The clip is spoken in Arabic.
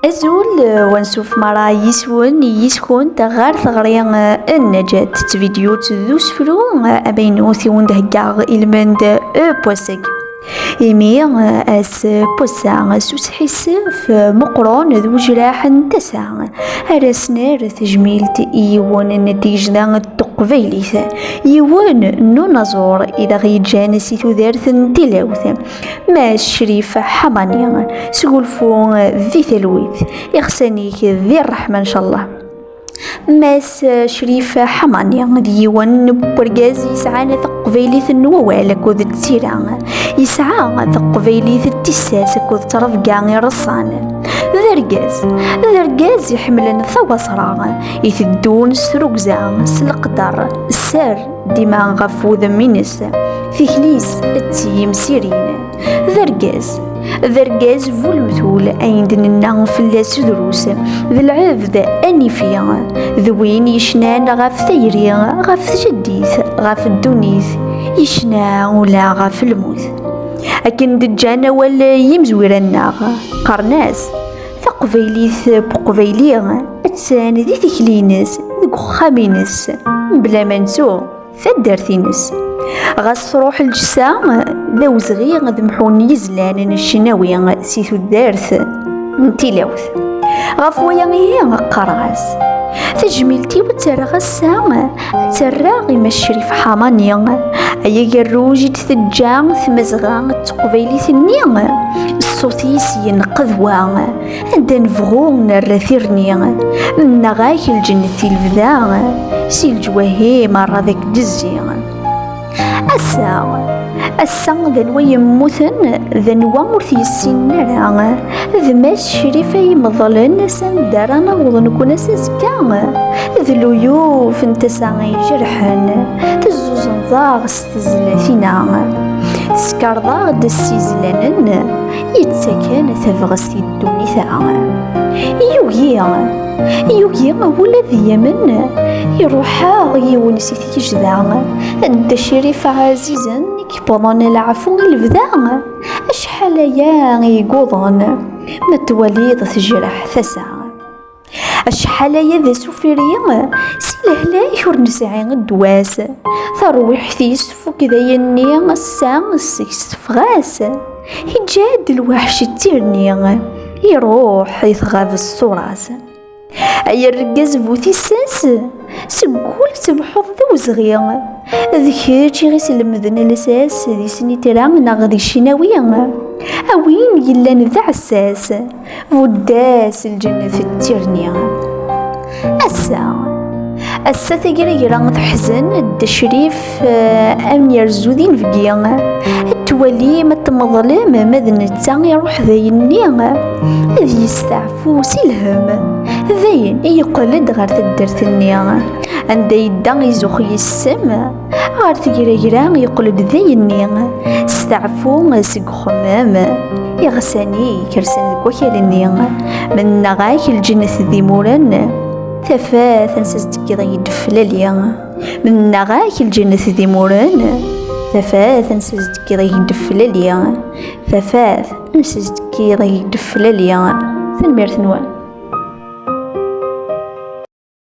أزول ونشوف مرا يسون تغار ثغريا النجاة فيديو تدوس فلو أبينو ثيون دهقاغ إلمند بوسق إيمي أس بوسا سوس حسف مقرون ذو جراح تسع أرسنار تجميل إيوان النتيجة التقفيليث إيوان نو نزور إذا غيجان سيثو ذارث تلاوث ما الشريف حمانيا سقولفو ذي ثلويث يخسانيك ذي الرحمة إن شاء الله. ماس شريف حماني ديوان بورغاز يسعى ثقبيليث النوالك وذ التيران يسعى ثقبيليث التساس كوذ ترفقان رصان ذرقاز يحملن ثوصرا يثدون سروقزا سلقدر السار ديما غفوذ منس في خليس التيم سيرين ذرقاز فولمثول أيندن النغ فلاس دروس ذي العبد أني فيها ذوين يشنان غاف ثيري غاف جديث غاف الدونيث يشنا ولا غاف الموت أكن دجانا ولا يمزوير الناغ قرناس ثقفيليث بقفيليغ أتسان ذي ثكلينس ذو خامينس بلا منسو ثدرثينس غاس تروح الجسام ذو صغير ذمحون يزلان الشناوي سيثو الدارث نتيلاوث غفويا هي قراص تجميلتي وترغى الساعة تراغي ما الشريف حمانيا أيا جروجي تثجان ثمزغان تقبيلي ثنيا الصوتيس ينقذوا عند نفغون الرثيرني نغاك الجنة الفذا سي الجواهي مرة ذاك جزيا الساعة ذنوا يموتن ذنوا مرثي السنة ذماس شريفة يمظلن سندارنا وظنكونا سزكا ذلويوف انتساعي جرحن تزوزن ضاغ ستزلاتنا سكارضاغ دسيزلانن يتساكن ثفغسي الدوني ثاغ يوغي ولا ذي يمن يروحا يونسيتي جذا عند شريف عزيزا كيبضن العفو البذا اشحال يا يقوضن ما تواليض تجرح ثسع اشحال يا ذا سوفيريا سلهلا يور نسعي الدواس ثروح ثيس فوق ذا يني الساعة السكس فغاس يجاد الوحش التيرني يروح يثغاب الصراس أي الرقاز بوثي الساس سقول تبحض ذو صغير ذكرتي غيس المذن الاساس ذي سني تراغنا غدي الشناوية أوين يلان ذا عساس وداس الجنة في الترنية أسا تقريرا تحزن الدشريف أم يرزودين فقيا التوالي ما تمظلم ماذن التاغ يروح ذايني ذي يستعفو سيلهم ذاين يقلد غير تدرثني عند يدا يزوخي السم غير تقريرا يقلد ذايني استعفو سق خمام يغساني كرسان ذكوكالني من نغاك الجنة ذي مورن ثفاث نسزدكي ضي الدفلاليا من نغاك الجنة ذي موران ثفاث نسزدكي ضي الدفلاليا ثفاث نسزدكي ضي الدفلاليا ثنمير ثنوان.